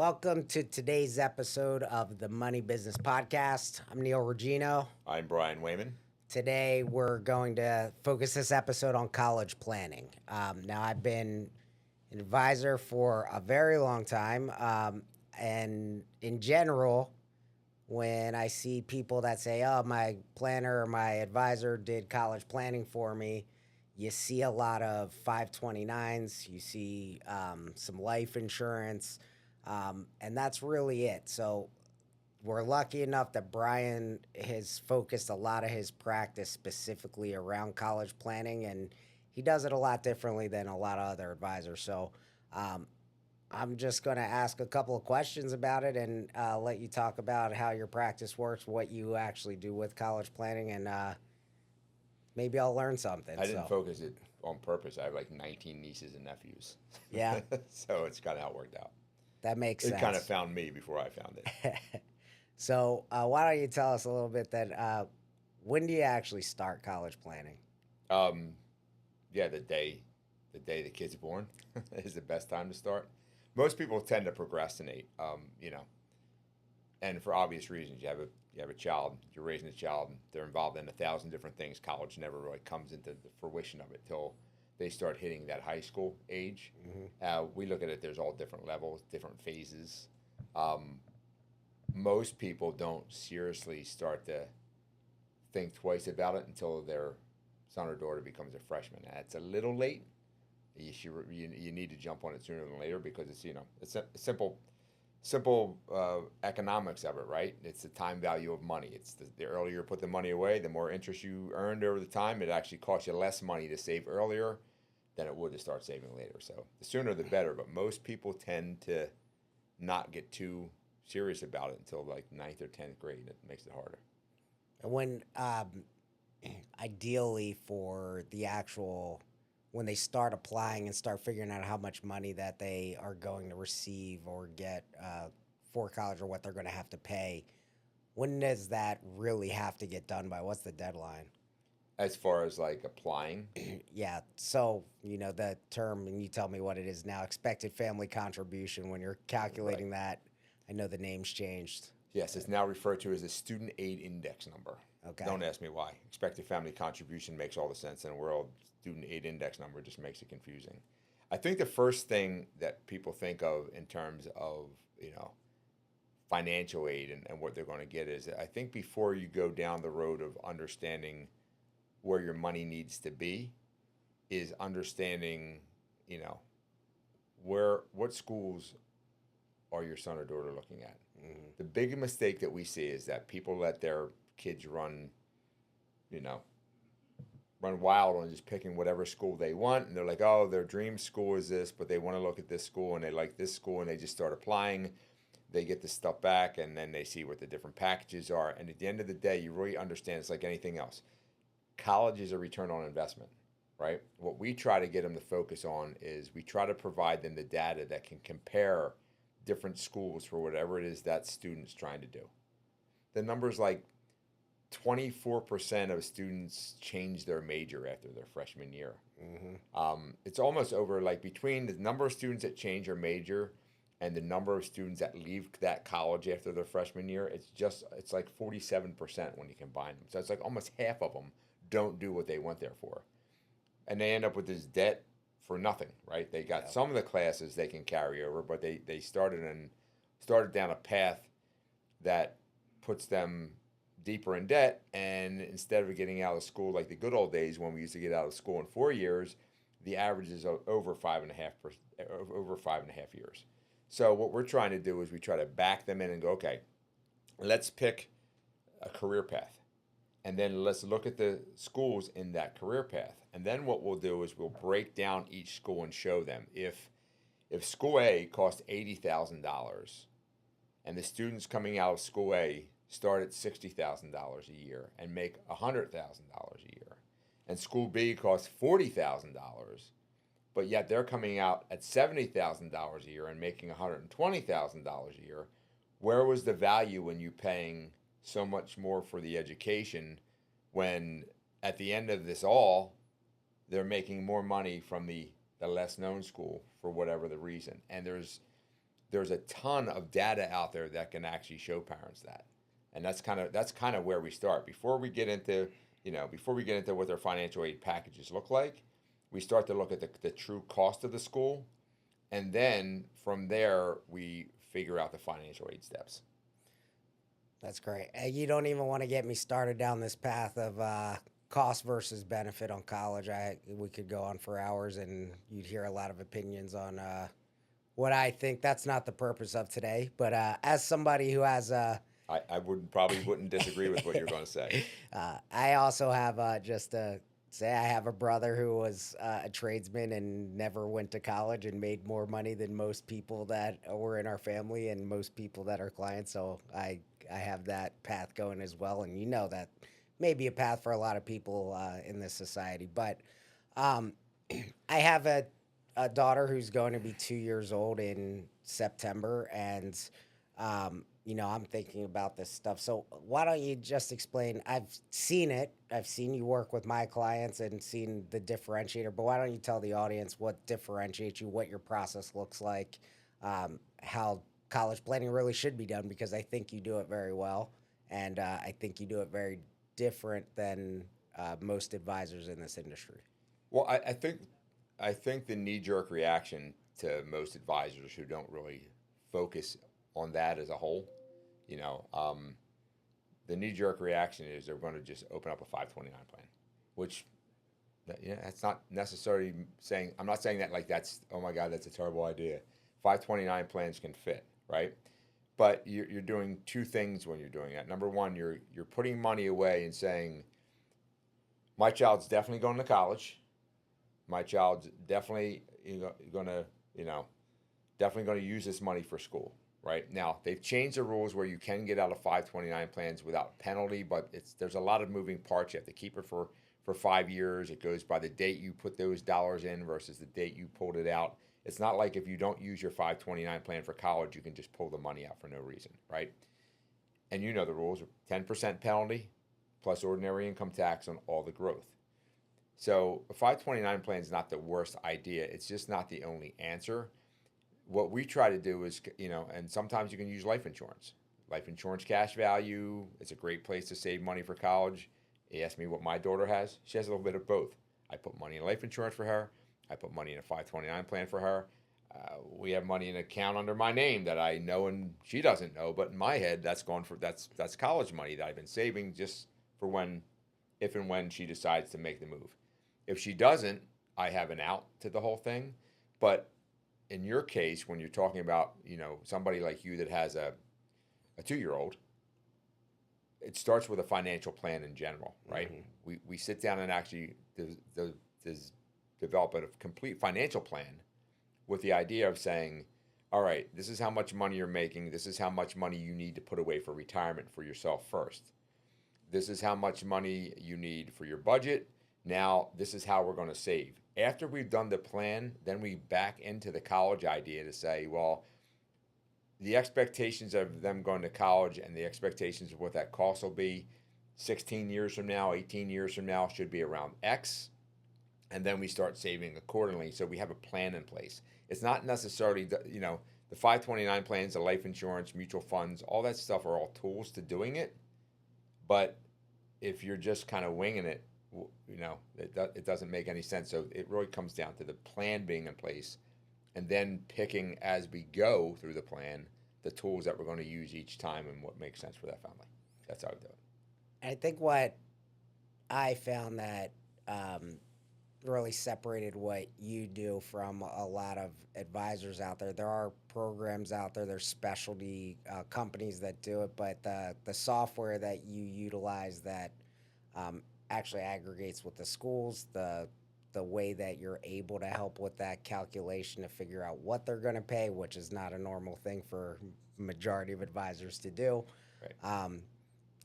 Welcome to today's episode of the Money Business Podcast. I'm Neal Regino. I'm Brian Weyman. Today, we're going to focus this episode on college planning. Now, I've been an advisor for a very long time. And in general, when I see people that say, oh, my planner or my advisor did college planning for me, you see a lot of 529s, you see some life insurance, and that's really it. So we're lucky enough that Brian has focused a lot of his practice specifically around college planning, and he does it a lot differently than a lot of other advisors. So I'm just going to ask a couple of questions about it and let you talk about how your practice works, what you actually do with college planning, and maybe I'll learn something. I didn't focus it on purpose. I have like 19 nieces and nephews. Yeah. So it's kind of how it worked out. That makes It sense. kind of found me before I found it. So why don't you tell us a little bit that when do you actually start college planning? Yeah, the day the kid's born is the best time to start. Most people tend to procrastinate, and for obvious reasons. You have a child, you're raising a child, they're involved in 1,000 different things. College never really comes into the fruition of it till they start hitting that high school age. Mm-hmm. We look at it, there's all different levels, different phases. Most people don't seriously start to think twice about it until their son or daughter becomes a freshman. That's a little late. You need to jump on it sooner than later because it's a simple economics of it, right? It's the time value of money. It's the earlier you put the money away, the more interest you earned over the time. It actually costs you less money to save earlier than it would to start saving later. So the sooner the better. But most people tend to not get too serious about it until like 9th or 10th grade. It makes it harder. When ideally for the actual when they start applying and start figuring out how much money that they are going to receive or get for college or what they're going to have to pay, when does that really have to get done by? What's the deadline? As far as like applying? Yeah. So, the term, and you tell me what it is now, expected family contribution, when you're calculating that, I know the name's changed. Yes, it's now referred to as a student aid index number. Okay. Don't ask me why. Expected family contribution makes all the sense in the world. Student aid index number just makes it confusing. I think the first thing that people think of in terms of, financial aid and what they're going to get is, I think before you go down the road of understanding where your money needs to be, is understanding, what schools are your son or daughter looking at. Mm-hmm. The big mistake that we see is that people let their kids run wild on just picking whatever school they want, and they're like, oh, their dream school is this, but they want to look at this school and they like this school, and they just start applying. They get the stuff back, and then they see what the different packages are, and at the end of the day, you really understand it's like anything else. College is a return on investment, right? What we try to get them to focus on is we try to provide them the data that can compare different schools for whatever it is that student's trying to do. The number's like 24% of students change their major after their freshman year. Mm-hmm. It's almost over, like between the number of students that change their major and the number of students that leave that college after their freshman year, it's like 47% when you combine them. So it's like almost half of them don't do what they went there for. And they end up with this debt for nothing, right? They got some of the classes they can carry over, but they started down a path that puts them deeper in debt, and instead of getting out of school like the good old days when we used to get out of school in 4 years, the average is over 5.5 years. So what we're trying to do is we try to back them in and go, okay, let's pick a career path, and then let's look at the schools in that career path. And then what we'll do is we'll break down each school and show them if school A costs $80,000 and the students coming out of school A start at $60,000 a year and make $100,000 a year, and school B costs $40,000, but yet they're coming out at $70,000 a year and making $120,000 a year, where was the value in you paying so much more for the education when at the end of this all, they're making more money from the less known school for whatever the reason? And there's there's a ton of data out there that can actually show parents that, and that's kind of where we start before we get into what their financial aid packages look like. We start to look at the true cost of the school, and then from there we figure out the financial aid steps. That's great. You don't even want to get me started down this path of cost versus benefit on college. We could go on for hours, and you'd hear a lot of opinions on what I think. That's not the purpose of today. But as somebody who has I wouldn't disagree with what you're going to say. I also have just to say I have a brother who was a tradesman and never went to college and made more money than most people that were in our family and most people that are clients. So I have that path going as well, and you know that may be a path for a lot of people in this society. But um, I have a daughter who's going to be 2 years old in September, and I'm thinking about this stuff. So why don't you just explain? I've seen it. I've seen you work with my clients and seen the differentiator. But why don't you tell the audience what differentiates you, what your process looks like, how college planning really should be done? Because I think you do it very well, and I think you do it very different than most advisors in this industry. Well, I think the knee-jerk reaction to most advisors who don't really focus on that as a whole, you know, the knee-jerk reaction is they're going to just open up a 529 plan, which, that's not necessarily saying. I'm not saying that like that's, oh my God, that's a terrible idea. 529 plans can fit, right? But you're doing two things when you're doing that. Number one, you're putting money away and saying, my child's definitely going to college. My child's definitely going to, definitely going to use this money for school. Right now, they've changed the rules where you can get out of 529 plans without penalty, but there's a lot of moving parts. You have to keep it for 5 years. It goes by the date you put those dollars in versus the date you pulled it out. It's not like if you don't use your 529 plan for college, you can just pull the money out for no reason, right? And you know the rules are 10% penalty plus ordinary income tax on all the growth. So a 529 plan is not the worst idea. It's just not the only answer. What we try to do is, and sometimes you can use life insurance. Life insurance cash value is a great place to save money for college. He asked me what my daughter has. She has a little bit of both. I put money in life insurance for her. I put money in a 529 plan for her. We have money in an account under my name that I know and she doesn't know, but in my head, that's college money that I've been saving just for if and when she decides to make the move. If she doesn't, I have an out to the whole thing. But in your case, when you're talking about, somebody like you that has a 2-year-old, it starts with a financial plan in general, right? Mm-hmm. We sit down and actually develop a complete financial plan with the idea of saying, all right, this is how much money you're making. This is how much money you need to put away for retirement for yourself first. This is how much money you need for your budget. Now, this is how we're going to save. After we've done the plan, then we back into the college idea to say, well, the expectations of them going to college and the expectations of what that cost will be 16 years from now, 18 years from now should be around X. And then we start saving accordingly. So we have a plan in place. It's not necessarily, the 529 plans, the life insurance, mutual funds, all that stuff are all tools to doing it. But if you're just kind of winging it, it doesn't make any sense. So it really comes down to the plan being in place and then picking as we go through the plan the tools that we're going to use each time and what makes sense for that family. That's how I do it. I think what I found that really separated what you do from a lot of advisors out there. There are programs out there, there's specialty companies that do it, but the software that you utilize that actually aggregates with the schools, the way that you're able to help with that calculation to figure out what they're going to pay, which is not a normal thing for majority of advisors to do. Right.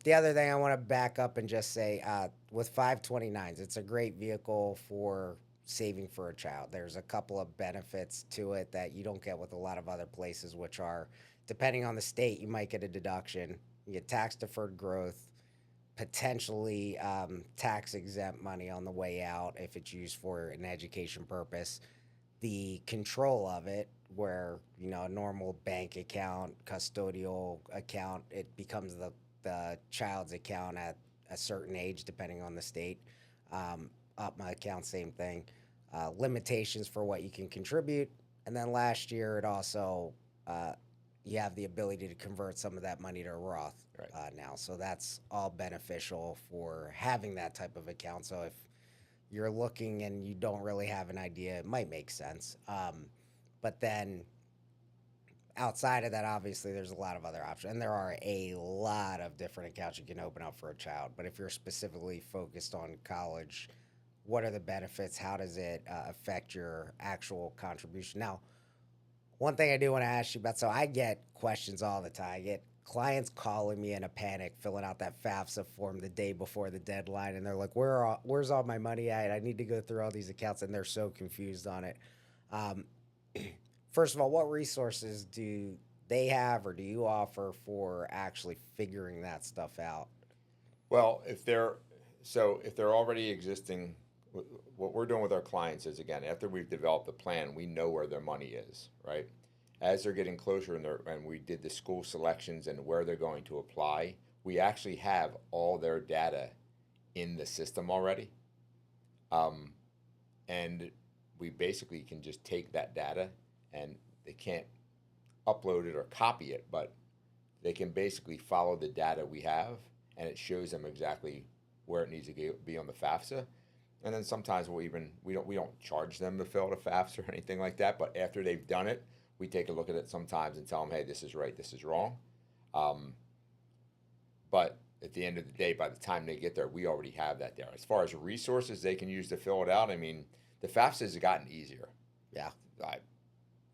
The other thing I want to back up and just say, with 529s, it's a great vehicle for saving for a child. There's a couple of benefits to it that you don't get with a lot of other places, which are, depending on the state, you might get a deduction. You get tax deferred growth, potentially tax exempt money on the way out if it's used for an education purpose. The control of it where a normal bank account, custodial account, it becomes the child's account at a certain age, depending on the state. Up my account, same thing. Limitations for what you can contribute, and then last year it also you have the ability to convert some of that money to Roth Right. now. So that's all beneficial for having that type of account. So if you're looking and you don't really have an idea, it might make sense. But then outside of that, obviously, there's a lot of other options. And there are a lot of different accounts you can open up for a child. But if you're specifically focused on college, what are the benefits? How does it affect your actual contribution? Now, one thing I do want to ask you about, so I get questions all the time. I get clients calling me in a panic, filling out that FAFSA form the day before the deadline, and they're like, "Where's all my money at? I need to go through all these accounts," and they're so confused on it. Um, First of all, what resources do they have, or do you offer for actually figuring that stuff out? Well, if they're already existing, what we're doing with our clients is, again, after we've developed the plan, we know where their money is, right? As they're getting closer and we did the school selections and where they're going to apply, we actually have all their data in the system already. Um, and we basically can just take that data, and they can't upload it or copy it, but they can basically follow the data we have, and it shows them exactly where it needs to be on the FAFSA. And then sometimes we don't charge them to fill out a FAFSA or anything like that. But after they've done it, we take a look at it sometimes and tell them, hey, this is right, this is wrong. Um, but at the end of the day, by the time they get there, we already have that there. As far as resources they can use to fill it out, I mean, the FAFSA has gotten easier. Yeah.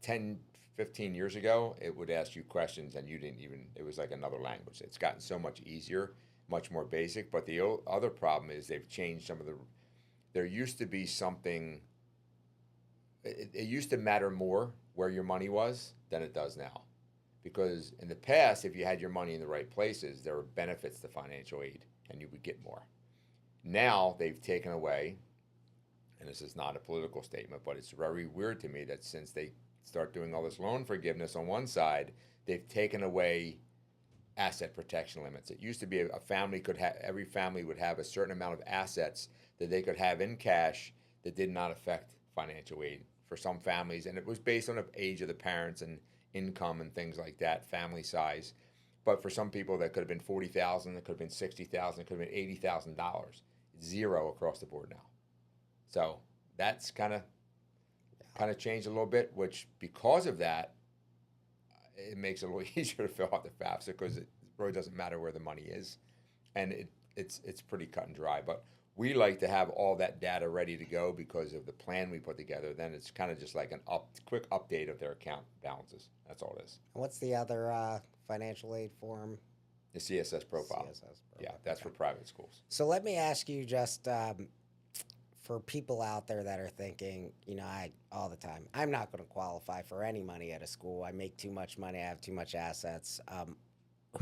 10, 15 years ago, it would ask you questions and you didn't even, it was like another language. It's gotten so much easier, much more basic. But the other problem is they've changed some of there used to be something, it used to matter more where your money was than it does now. Because in the past, if you had your money in the right places, there were benefits to financial aid and you would get more. Now they've taken away, and this is not a political statement, but it's very weird to me that since they start doing all this loan forgiveness on one side, they've taken away asset protection limits. It used to be a family could have, every family would have a certain amount of assets that they could have in cash that did not affect financial aid for some families, and it was based on the age of the parents and income and things like that, family size. But for some people, that could have been 40,000, it could have been 60,000, it could have been $80,000. Zero across the board now. So that's kind of changed a little bit, which because of that, it makes it a little easier to fill out the FAFSA because it really doesn't matter where the money is, and it's pretty cut and dry. But we like to have all that data ready to go because of the plan we put together. Then it's kind of just like quick update of their account balances. That's all it is. What's the other financial aid form? The CSS profile. CSS profile. Yeah, that's for private schools. So let me ask you just for people out there that are thinking, I all the time, I'm not going to qualify for any money at a school. I make too much money. I have too much assets.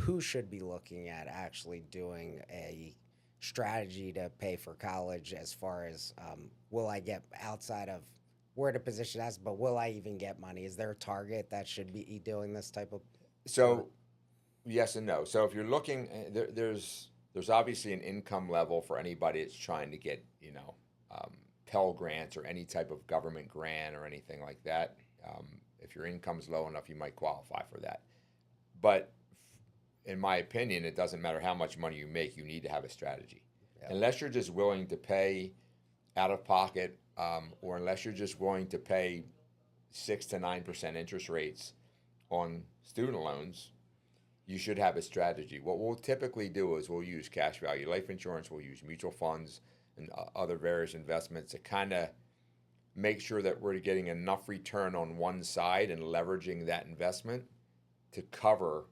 Who should be looking at actually doing a strategy to pay for college as far as will I get outside of where the position is, but will I even get money? Is there a target that should be doing this type of? So, yes and no. So if you're looking, there's obviously an income level for anybody that's trying to get, Pell grants or any type of government grant or anything like that. If your income's low enough, you might qualify for that. But in my opinion, it doesn't matter how much money you make, you need to have a strategy. Yeah. Unless you're just willing to pay out of pocket, or unless you're just willing to pay 6 to 9% interest rates on student loans, you should have a strategy. What we'll typically do is we'll use cash value life insurance, we'll use mutual funds and other various investments to kind of make sure that we're getting enough return on one side and leveraging that investment to cover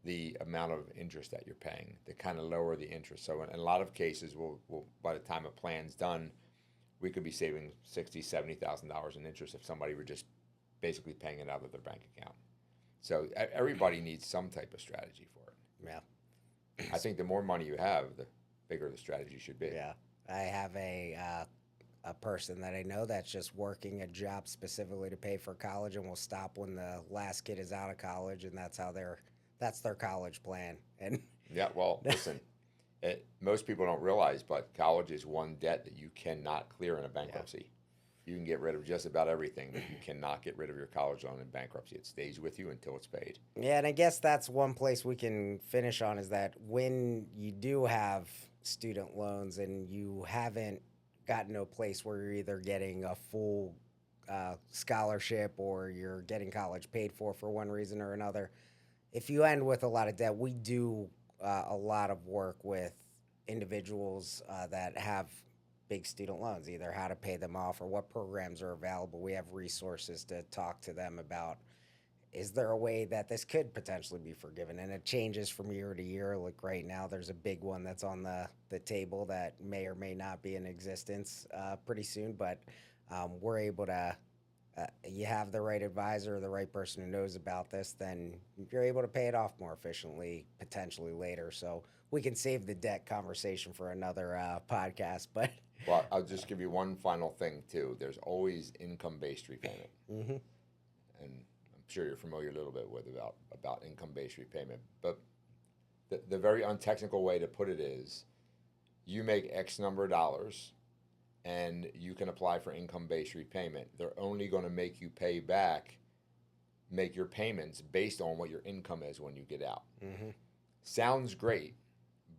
the amount of interest that you're paying, to kind of lower the interest. So in a lot of cases, we'll by the time a plan's done, we could be saving $60,000, $70,000 in interest if somebody were just basically paying it out of their bank account. So everybody needs some type of strategy for it. Yeah. I think the more money you have, the bigger the strategy should be. Yeah. I have a a person that I know that's just working a job specifically to pay for college and will stop when the last kid is out of college, and that's their college plan. And Yeah, well, listen, most people don't realize, but college is one debt that you cannot clear in a bankruptcy. You can get rid of just about everything, but you cannot get rid of your college loan in bankruptcy. It stays with you until it's paid. yeah, and I guess that's one place we can finish on, is that when you do have student loans and you haven't gotten to a place where you're either getting a full scholarship or you're getting college paid for one reason or another, if you end with a lot of debt, we do a lot of work with individuals that have big student loans, either how to pay them off or what programs are available. We have resources to talk to them about, is there a way that this could potentially be forgiven? And it changes from year to year. Like right now, there's a big one that's on the table that may or may not be in existence pretty soon, but we're able to, you have the right advisor or the right person who knows about this, then you're able to pay it off more efficiently, potentially later. So we can save the debt conversation for another podcast, but. Well, I'll just give you one final thing, too. There's always income-based repayment. Mm-hmm. And I'm sure you're familiar a little bit with about income-based repayment. But the very untechnical way to put it is, you make X number of dollars, and you can apply for income-based repayment. They're only going to make your payments based on what your income is when you get out. Mm-hmm. Sounds great,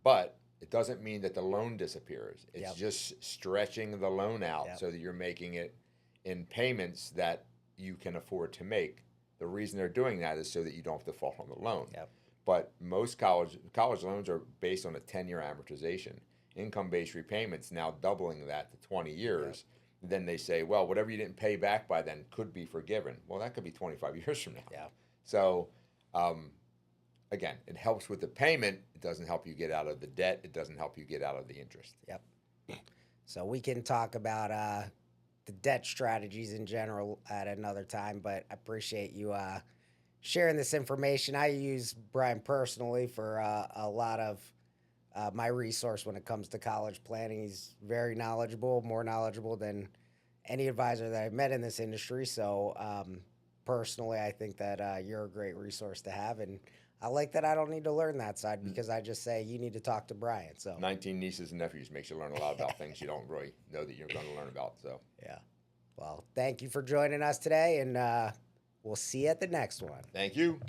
but it doesn't mean that the loan disappears. It's Yep. just stretching the loan out Yep. so that you're making it in payments that you can afford to make. The reason they're doing that is so that you don't default on the loan. Yep. But most college loans are based on a 10-year amortization. Income-based repayments now doubling that to 20 years. Yep. Then they say, well, whatever you didn't pay back by then could be forgiven. Well, that could be 25 years from now. Yeah. So, again, it helps with the payment. It doesn't help you get out of the debt. It doesn't help you get out of the interest. Yep. So we can talk about the debt strategies in general at another time, but I appreciate you sharing this information. I use Brian personally for a lot of my resource when it comes to college planning. He's very knowledgeable, more knowledgeable than any advisor that I've met in this industry. So personally, I think that you're a great resource to have, and I like that I don't need to learn that side because I just say you need to talk to Brian. So 19 nieces and nephews makes you learn a lot about things you don't really know that you're going to learn about. So yeah. Well, thank you for joining us today, and we'll see you at the next one. thank you.